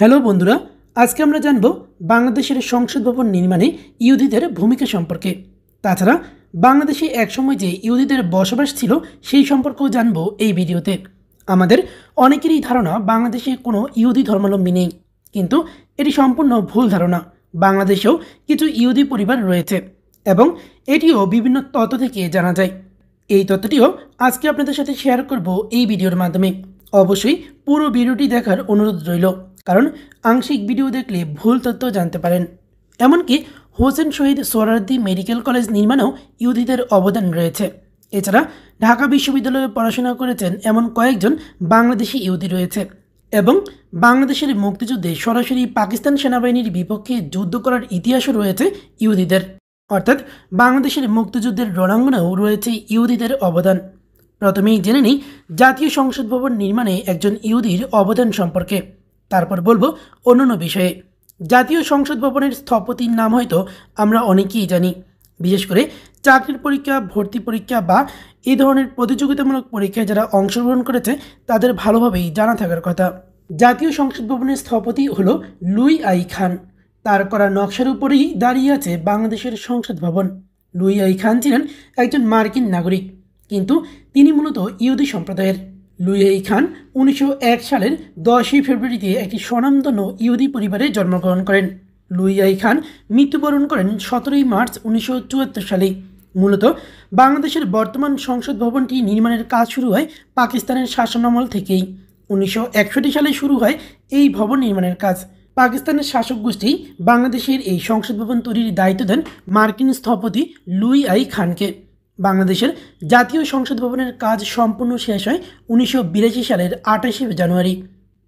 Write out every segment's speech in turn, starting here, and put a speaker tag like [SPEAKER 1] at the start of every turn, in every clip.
[SPEAKER 1] Hello বন্ধুরা, আজকে আমরা জানব বাংলাদেশের সংসদ ভবন নির্মাণে ইহুদিদের ভূমিকা সম্পর্কে। তাছাড়া বাংলাদেশে একসময় যে ইহুদিদের বসবাস ছিল সেই সম্পর্কেও জানব এই ভিডিওতে। আমাদের অনেকেরই ধারণা বাংলাদেশে কোনো ইহুদি ধর্মাবলম্বী নেই, কিন্তু এটি সম্পূর্ণ ভুল ধারণা। বাংলাদেশেও কিছু ইহুদি পরিবার রয়েছে এবং এটিও বিভিন্ন তথ্য থেকে জানা যায়। এই তথ্যটিও আজকে আপনাদের সাথে শেয়ার করব এই ভিডিওর মাধ্যমে। অবশ্যই পুরো ভিডিওটি দেখার অনুরোধ রইল, কারণ আংশিক ভিডিও দেখলে ভুল তথ্য জানতে পারেন। এমনকি হোসেন শহীদ সোহরাওয়ার্দী মেডিকেল কলেজ নির্মাণেও ইহুদিদের অবদান রয়েছে। এছাড়া ঢাকা বিশ্ববিদ্যালয়ে পড়াশোনা করেছেন এমন কয়েকজন বাংলাদেশি ইহুদি রয়েছে এবং বাংলাদেশের মুক্তিযুদ্ধে সরাসরি পাকিস্তান সেনাবাহিনীর বিপক্ষে যুদ্ধ করার ইতিহাসও রয়েছে ইহুদিদের। অর্থাৎ বাংলাদেশের মুক্তিযুদ্ধের রণাঙ্গনেও রয়েছে ইহুদিদের অবদান। প্রথমেই জেনে নিই জাতীয় সংসদ ভবন নির্মাণে একজন ইহুদির অবদান সম্পর্কে, তারপর বলবো অন্যান্য বিষয়ে। জাতীয় সংসদ ভবনের স্থপতির নাম হয়তো আমরা অনেকেই জানি, বিশেষ করে চাকরির পরীক্ষা, ভর্তি পরীক্ষা বা এই ধরনের প্রতিযোগিতামূলক পরীক্ষায় যারা অংশগ্রহণ করেছে তাদের ভালোভাবেই জানা থাকার কথা। জাতীয় সংসদ ভবনের স্থপতি হলো লুই আই খান। তার করা নকশার উপরেই দাঁড়িয়ে আছে বাংলাদেশের সংসদ ভবন। লুই আই খান ছিলেন একজন মার্কিন নাগরিক, কিন্তু তিনি মূলত ইহুদি সম্প্রদায়ের। লুই আই খান 1901 সালের 10 ফেব্রুয়ারিতে একটি স্বনামধন্য ইহুদি পরিবারে জন্মগ্রহণ করেন। লুই আই খান মৃত্যুবরণ করেন 17 মার্চ 1974 সালে। মূলত বাংলাদেশের বর্তমান সংসদ ভবনটি নির্মাণের কাজ শুরু হয় পাকিস্তানের শাসনামল থেকেই। 1961 সালে শুরু হয় এই ভবন নির্মাণের কাজ। পাকিস্তানের শাসক গোষ্ঠী বাংলাদেশের এই সংসদ ভবন তৈরির দায়িত্ব দেন মার্কিন স্থপতি লুই আই খানকে। বাংলাদেশের জাতীয় সংসদ ভবনের কাজ সম্পূর্ণ শেষ হয় 1982 সালের 28 জানুয়ারি।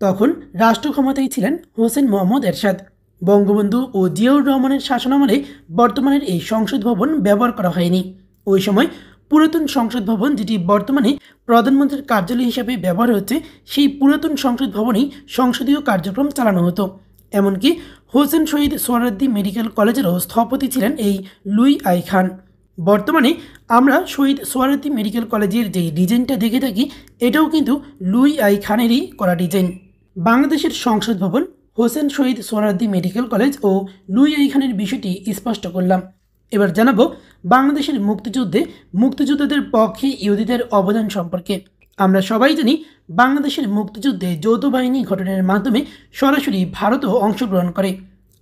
[SPEAKER 1] তখন রাষ্ট্র ক্ষমতায় ছিলেন হোসেন মোহাম্মদ এরশাদ। বঙ্গবন্ধু ও জিয়াউর রহমানের শাসনামলে বর্তমানের এই সংসদ ভবন ব্যবহার করা হয়নি। ওই সময় পুরাতন সংসদ ভবন, যেটি বর্তমানে প্রধানমন্ত্রীর কার্যালয় হিসেবে ব্যবহার হচ্ছে, সেই পুরাতন সংসদ ভবনেই সংসদীয় কার্যক্রম চালানো হতো। এমনকি হোসেন শহীদ সোহরাওয়ার্দী মেডিকেল কলেজেরও স্থপতি ছিলেন এই লুই আই খান। বর্তমানে আমরা শহীদ সোহরাওয়ার্দী মেডিকেল কলেজের যেই ডিজাইনটা দেখে থাকি, এটাও কিন্তু লুই আই খানেরই করা ডিজাইন। বাংলাদেশের সংসদ ভবন, হোসেন শহীদ সোহরাওয়ার্দী মেডিকেল কলেজ ও লুই আই খানের বিষয়টি স্পষ্ট করলাম। এবার জানাবো বাংলাদেশের মুক্তিযুদ্ধে মুক্তিযোদ্ধাদের পক্ষে ইহুদিদের অবদান সম্পর্কে। আমরা সবাই জানি বাংলাদেশের মুক্তিযুদ্ধে যৌথ বাহিনী গঠনের মাধ্যমে সরাসরি ভারতও অংশগ্রহণ করে,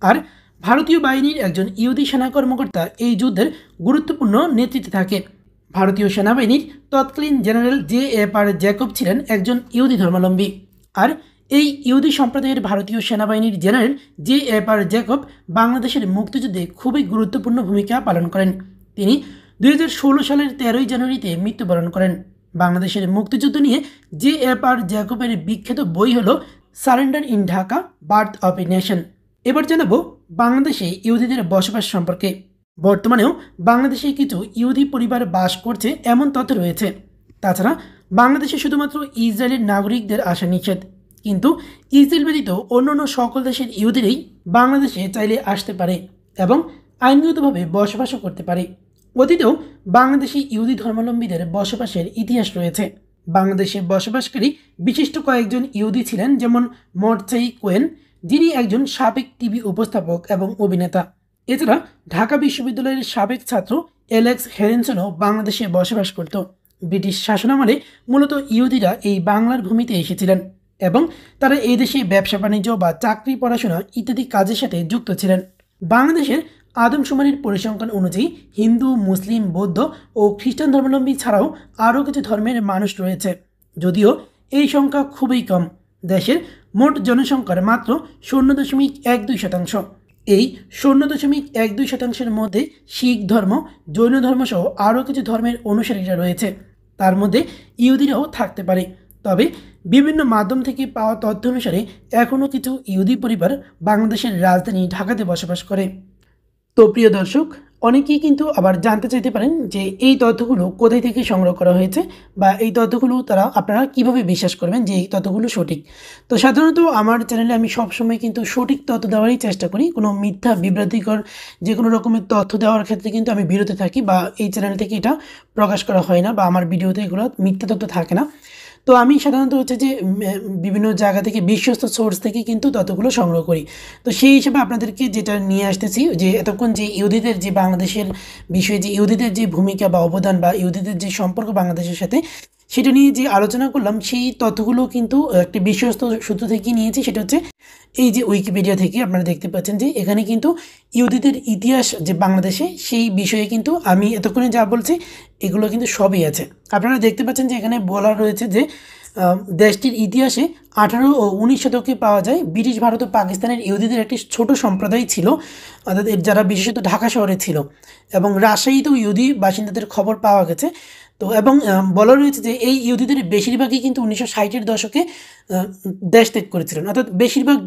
[SPEAKER 1] আর ভারতীয় বাহিনীর একজন ইহুদি সেনা কর্মকর্তা এই যুদ্ধের গুরুত্বপূর্ণ নেতৃত্বে থাকে। ভারতীয় সেনাবাহিনীর তৎকালীন জেনারেল JFR জ্যাকব ছিলেন একজন ইহুদি ধর্মাবলম্বী, আর এই ইহুদি সম্প্রদায়ের ভারতীয় সেনাবাহিনীর জেনারেল JFR জ্যাকব বাংলাদেশের মুক্তিযুদ্ধে খুবই গুরুত্বপূর্ণ ভূমিকা পালন করেন। তিনি 2016 সালের 13 জানুয়ারিতে মৃত্যুবরণ করেন। বাংলাদেশের মুক্তিযুদ্ধ নিয়ে JFR জ্যাকবের বিখ্যাত বই হল surrender in Dhaka, birth of a nation. এবার জানাবো বাংলাদেশে ইহুদিদের বসবাস সম্পর্কে। বর্তমানেও বাংলাদেশে কিছু ইহুদি পরিবার বাস করছে এমন তথ্য রয়েছে। তাছাড়া বাংলাদেশে শুধুমাত্র ইসরায়েলের নাগরিকদের আসা নিষেধ, কিন্তু ইসরায়েল ব্যতীত অন্যান্য সকল দেশের ইহুদিরাই বাংলাদেশে চাইলে আসতে পারে এবং আইনগতভাবে বসবাসও করতে পারে। অতীতেও বাংলাদেশি ইহুদি ধর্মাবলম্বীদের বসবাসের ইতিহাস রয়েছে। বাংলাদেশে বসবাসকারী বিশিষ্ট কয়েকজন ইহুদি ছিলেন, যেমন মর্চাই কোয়েন, যিনি একজন সাবেক টিভি উপস্থাপক এবং অভিনেতা। এছাড়া ঢাকা বিশ্ববিদ্যালয়ের সাবেক ছাত্র অ্যালেক্স হেরেনসনও বাংলাদেশে বসবাস করত। ব্রিটিশ শাসনামলে মূলত ইহুদিরা এই বাংলার ভূমিতে এসেছিলেন এবং তারা এই দেশে ব্যবসা বাণিজ্য বা চাকরি, পড়াশোনা ইত্যাদি কাজের সাথে যুক্ত ছিলেন। বাংলাদেশের আদমশুমারির পরিসংখ্যান অনুযায়ী হিন্দু, মুসলিম, বৌদ্ধ ও খ্রিস্টান ধর্মাবলম্বী ছাড়াও আরও কিছু ধর্মের মানুষ রয়েছে, যদিও এই সংখ্যা খুবই কম। দেশের মোট জনসংখ্যার মাত্র 0.12%। এই 0.12%-এর মধ্যে শিখ ধর্ম, জৈন ধর্ম সহ আরও কিছু ধর্মের অনুসারীরা রয়েছে। তার মধ্যে ইহুদিরাও থাকতে পারে, তবে বিভিন্ন মাধ্যম থেকে পাওয়া তথ্য অনুসারে এখনও কিছু ইহুদি পরিবার বাংলাদেশের রাজধানী ঢাকাতে বসবাস করে। তো প্রিয় দর্শক, অনেকেই কিন্তু আবার জানতে চাইতে পারেন যে এই তথ্যগুলো কোথায় থেকে সংগ্রহ করা হয়েছে বা এই তথ্যগুলো আপনারা কিভাবে বিশ্বাস করবেন যে এই তথ্যগুলো সঠিক। তো সাধারণত আমার চ্যানেলে আমি সবসময় কিন্তু সঠিক তথ্য দেওয়ারই চেষ্টা করি। কোনো মিথ্যা, বিভ্রান্তিকর যে কোনো রকমের তথ্য দেওয়ার ক্ষেত্রে কিন্তু আমি বিরত থাকি, বা এই চ্যানেল থেকে এটা প্রকাশ করা হয় না, বা আমার ভিডিওতে এগুলো মিথ্যা তথ্য থাকে না। তো আমি সাধারণত হচ্ছে যে বিভিন্ন জায়গা থেকে বিশ্বস্ত সোর্স থেকে কিন্তু ততগুলো সংগ্রহ করি। তো সেই হিসেবে আপনাদেরকে যেটা নিয়ে আসতেছি যে এতক্ষণ যে ইহুদিদের যে বাংলাদেশের বিষয়ে যে ইহুদিদের যে ভূমিকা বা অবদান বা ইহুদিদের যে সম্পর্ক বাংলাদেশের সাথে সেটা নিয়ে যে আলোচনা করলাম সেই তথ্যগুলো কিন্তু একটি বিশ্বস্ত সূত্র থেকে নিয়েছি। সেটা হচ্ছে এই যে উইকিপিডিয়া থেকে আপনারা দেখতে পাচ্ছেন যে এখানে কিন্তু ইহুদিদের ইতিহাস যে বাংলাদেশে সেই বিষয়ে কিন্তু আমি এতক্ষণে যা বলছি এগুলো কিন্তু সবই আছে। আপনারা দেখতে পাচ্ছেন যে এখানে বলা রয়েছে যে দেশটির ইতিহাসে 18 ও 19 শতকে পাওয়া যায় ব্রিটিশ ভারত ও পাকিস্তানের ইহুদিদের একটি ছোট সম্প্রদায় ছিল, অর্থাৎ যারা বিশেষত ঢাকা শহরে ছিল, এবং রাজশাহীতেও ইহুদি বাসিন্দাদের খবর পাওয়া গেছে। তো এবং বলা রয়েছে যে এই ইহুদিদের বেশিরভাগই কিন্তু 1960-এর দশকে দেশ ত্যাগ করেছিলেন, অর্থাৎ বেশিরভাগ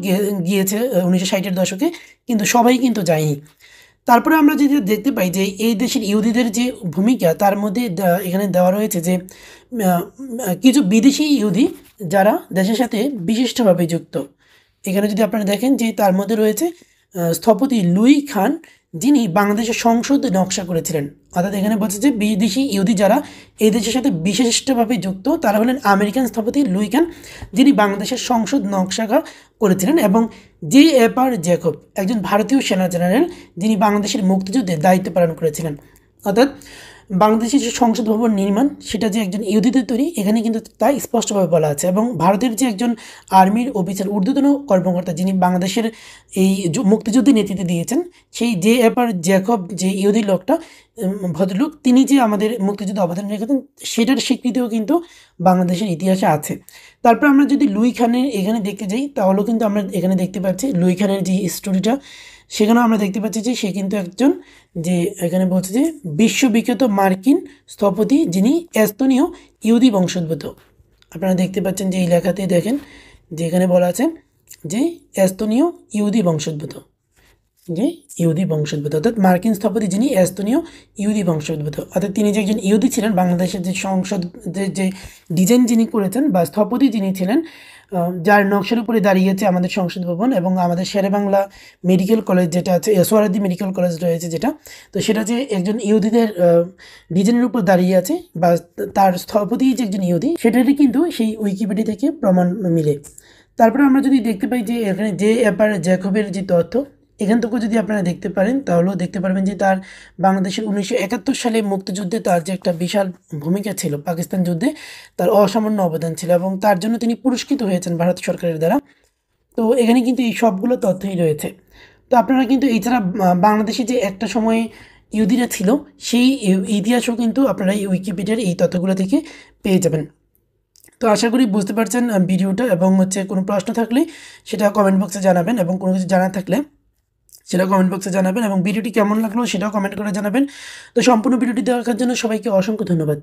[SPEAKER 1] গিয়েছে 1960-এর দশকে, কিন্তু সবাই কিন্তু যায়নি। তারপরে আমরা যদি দেখতে পাই যে এই দেশের ইহুদিদের যে ভূমিকা তার মধ্যে এখানে দেওয়া রয়েছে যে কিছু বিদেশি ইহুদি যারা দেশের সাথে বিশিষ্টভাবে যুক্ত। এখানে যদি আপনারা দেখেন যে তার মধ্যে রয়েছে স্থপতি লুই খান, যিনি বাংলাদেশের সংসদ নকশা করেছিলেন। অর্থাৎ এখানে বলছে যে বিদেশি ইহুদি যারা এই দেশের সাথে বিশিষ্টভাবে যুক্ত তারা হলেন আমেরিকান স্থপতি লুই খান, যিনি বাংলাদেশের সংসদ নকশা করেছিলেন, এবং জে এপার জ্যাকব, একজন ভারতীয় সেনা জেনারেল, যিনি বাংলাদেশের মুক্তিযুদ্ধে দায়িত্ব পালন করেছিলেন। অর্থাৎ বাংলাদেশের যে সংসদ ভবন নির্মাণ সেটা যে একজন ইহুদিদের তৈরি এখানে কিন্তু তা স্পষ্টভাবে বলা আছে। এবং ভারতের যে একজন আর্মির অফিসার ঊর্ধ্বতন কর্মকর্তা যিনি বাংলাদেশের এই মুক্তিযুদ্ধে নেতৃত্ব দিয়েছেন, সেই জে এপার জ্যাকব, যে ইহুদি লোকটা, ভদ্রলোক, তিনি যে আমাদের মুক্তিযুদ্ধে অবদান রেখেছেন সেটার স্বীকৃতিও কিন্তু বাংলাদেশের ইতিহাসে আছে। তারপর আমরা যদি লুই খানের এখানে দেখতে যাই তাহলেও কিন্তু আমরা এখানে দেখতে পাচ্ছি লুই খানের যে স্টোরিটা, সেখানেও আমরা দেখতে পাচ্ছি যে সে কিন্তু একজন, যে এখানে বলছে যে বিশ্ববিখ্যাত মার্কিন স্থপতি যিনি এস্তোনীয় ইহুদি বংশোদ্ভূত। আপনারা দেখতে পাচ্ছেন যে এই লেখাতে দেখেন যে এখানে বলা আছে যে এস্তোনীয় ইহুদি বংশোদ্ভূত, যে ইহুদি বংশোদ্ভূত, অর্থাৎ মার্কিন স্থপতি যিনি এস্তোনীয় ইহুদি বংশোদ্ভূত, অর্থাৎ তিনি যে একজন ইহুদি ছিলেন। বাংলাদেশের যে সংসদের যে ডিজাইন যিনি করেছেন বা স্থপতি যিনি ছিলেন, যার নকশার উপরে দাঁড়িয়েছে আমাদের সংসদ ভবন এবং আমাদের শেরেবাংলা মেডিকেল কলেজ যেটা আছে, সোহরাওয়ার্দী মেডিকেল কলেজ রয়েছে যেটা, তো সেটা যে একজন ইহুদিদের ডিজাইনের উপর দাঁড়িয়ে আছে বা তার স্থপতি যে একজন ইহুদি, সেটারই কিন্তু সেই উইকিপিডিয়া থেকে প্রমাণ মিলে। তারপরে আমরা যদি দেখতে পাই যে এখানে জে এপার জ্যাকবের যে তথ্য, এখান থেকেও যদি আপনারা দেখতে পারেন তাহলেও দেখতে পারবেন যে তার বাংলাদেশের 1971 সালে মুক্তিযুদ্ধে তার যে একটা বিশাল ভূমিকা ছিল, পাকিস্তান যুদ্ধে তার অসামান্য অবদান ছিল এবং তার জন্য তিনি পুরস্কৃত হয়েছেন ভারত সরকারের দ্বারা। তো এখানে কিন্তু এই সবগুলো তথ্যই রয়েছে। তো আপনারা কিন্তু এছাড়া বাংলাদেশে যে একটা সময়ে ইহুদিরা ছিল সেই ইতিহাসও কিন্তু আপনারা এই উইকিপিডিয়ার এই তথ্যগুলো থেকে পেয়ে যাবেন। তো আশা করি বুঝতে পারছেন ভিডিওটা, এবং হচ্ছে কোনো প্রশ্ন থাকলে সেটা কমেন্ট বক্সে জানাবেন, এবং কোনো কিছু জানার থাকলে সেটা কমেন্ট বক্সে জানাবেন, এবং ভিডিওটি কেমন লাগলো সেটাও কমেন্ট করে জানাবেন। তো সম্পূর্ণ ভিডিওটি দেখার জন্য সবাইকে অসংখ্য ধন্যবাদ।